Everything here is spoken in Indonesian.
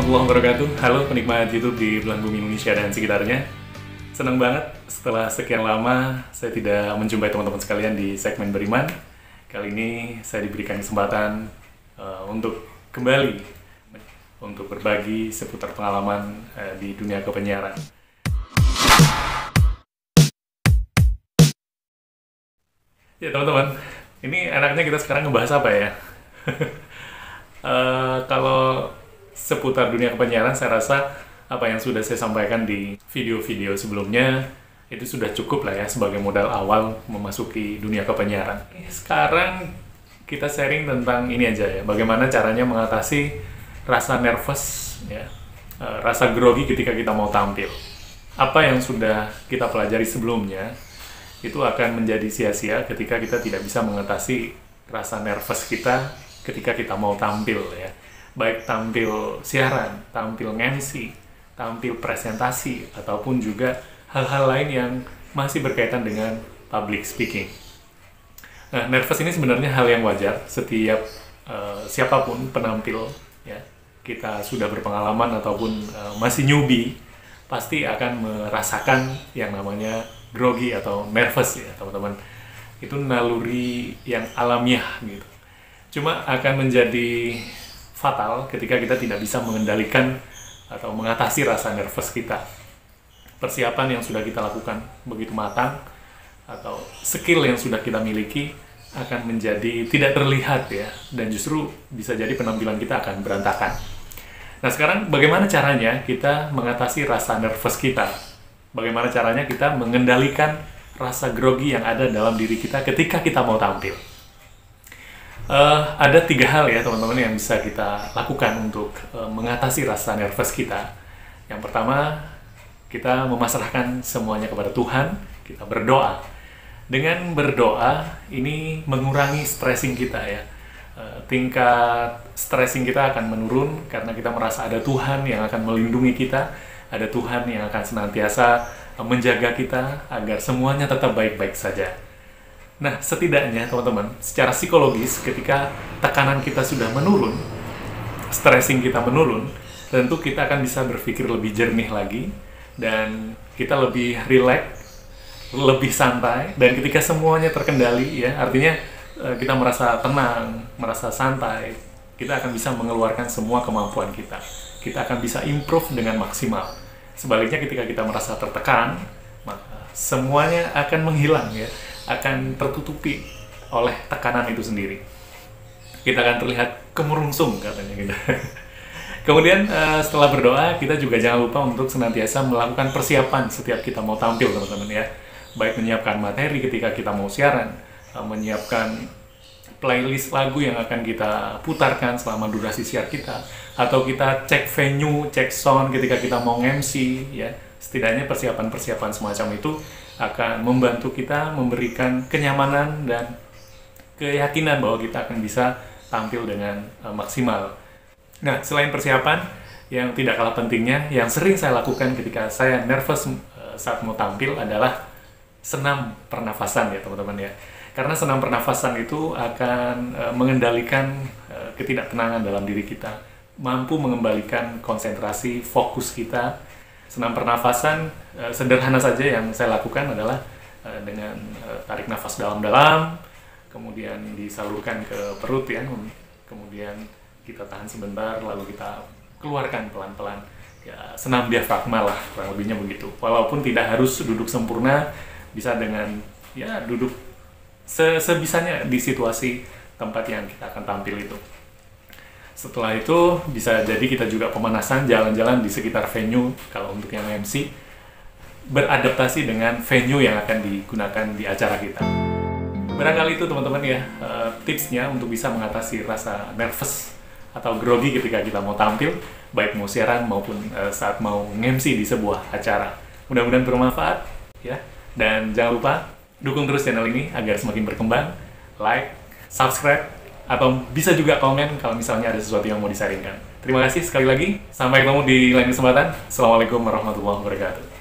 warahmatullahi wabarakatuh. Halo penikmat YouTube di belahan bumi Indonesia dan sekitarnya. Senang banget setelah sekian lama saya tidak menjumpai teman-teman sekalian di segmen Beriman. Kali ini saya diberikan kesempatan untuk kembali untuk berbagi seputar pengalaman di dunia kepenyiaran. Ya teman-teman, ini enaknya kita sekarang ngebahas apa ya? Kalau seputar dunia kepenyiaran, saya rasa apa yang sudah saya sampaikan di video-video sebelumnya itu sudah cukup lah ya sebagai modal awal memasuki dunia kepenyiaran. Sekarang kita sharing tentang ini aja ya, bagaimana caranya mengatasi rasa nervous ya, rasa grogi ketika kita mau tampil. Apa yang sudah kita pelajari sebelumnya itu akan menjadi sia-sia ketika kita tidak bisa mengatasi rasa nervous kita ketika kita mau tampil ya, baik tampil siaran, tampil MC, tampil presentasi, ataupun juga hal-hal lain yang masih berkaitan dengan public speaking. Nah, nervous ini sebenarnya hal yang wajar setiap siapapun penampil ya, kita sudah berpengalaman ataupun masih newbie, pasti akan merasakan yang namanya grogi atau nervous ya teman-teman. Itu naluri yang alamiah gitu. Cuma akan menjadi fatal ketika kita tidak bisa mengendalikan atau mengatasi rasa nervous kita. Persiapan yang sudah kita lakukan begitu matang atau skill yang sudah kita miliki akan menjadi tidak terlihat ya, dan justru bisa jadi penampilan kita akan berantakan. Nah sekarang bagaimana caranya kita mengatasi rasa nervous kita? Bagaimana caranya kita mengendalikan rasa grogi yang ada dalam diri kita ketika kita mau tampil? Ada 3 hal ya teman-teman yang bisa kita lakukan untuk mengatasi rasa nervous kita. Yang pertama, kita memasrahkan semuanya kepada Tuhan, kita berdoa. Dengan berdoa, ini mengurangi stressing kita ya. Tingkat stressing kita akan menurun karena kita merasa ada Tuhan yang akan melindungi kita, ada Tuhan yang akan senantiasa menjaga kita agar semuanya tetap baik-baik saja. Nah, setidaknya teman-teman, secara psikologis ketika tekanan kita sudah menurun, stressing kita menurun, tentu kita akan bisa berpikir lebih jernih lagi, dan kita lebih rileks, lebih santai, dan ketika semuanya terkendali, ya artinya kita merasa tenang, merasa santai, kita akan bisa mengeluarkan semua kemampuan kita. Kita akan bisa improve dengan maksimal. Sebaliknya ketika kita merasa tertekan, maka semuanya akan menghilang ya, akan tertutupi oleh tekanan itu sendiri. Kita akan terlihat kemerungsung katanya gitu. Kemudian setelah berdoa, kita juga jangan lupa untuk senantiasa melakukan persiapan setiap kita mau tampil teman-teman ya. Baik menyiapkan materi ketika kita mau siaran, menyiapkan playlist lagu yang akan kita putarkan selama durasi siar kita, atau kita cek venue, cek sound ketika kita mau MC ya. Setidaknya persiapan-persiapan semacam itu akan membantu kita memberikan kenyamanan dan keyakinan bahwa kita akan bisa tampil dengan maksimal. Nah, selain persiapan, yang tidak kalah pentingnya, yang sering saya lakukan ketika saya nervous saat mau tampil adalah senam pernafasan ya teman-teman ya. Karena senam pernafasan itu akan mengendalikan ketidaktenangan dalam diri kita, mampu mengembalikan konsentrasi, fokus kita. Senam pernafasan sederhana saja yang saya lakukan adalah dengan tarik nafas dalam-dalam, kemudian disalurkan ke perut ya, kemudian kita tahan sebentar, lalu kita keluarkan pelan-pelan. Ya, senam diafragma lah, kurang lebihnya begitu. Walaupun tidak harus duduk sempurna, bisa dengan ya duduk sebisanya di situasi tempat yang kita akan tampil itu. Setelah itu bisa jadi kita juga pemanasan, jalan-jalan di sekitar venue kalau untuk yang MC, beradaptasi dengan venue yang akan digunakan di acara kita. Barangkali itu teman-teman ya tipsnya untuk bisa mengatasi rasa nervous atau grogi ketika kita mau tampil, baik mau siaran maupun saat mau MC di sebuah acara. Mudah-mudahan bermanfaat ya, dan jangan lupa dukung terus channel ini agar semakin berkembang, like, subscribe, atau bisa juga komen kalau misalnya ada sesuatu yang mau disaringkan. Terima kasih sekali lagi, sampai ketemu di lain kesempatan. Assalamualaikum warahmatullahi wabarakatuh.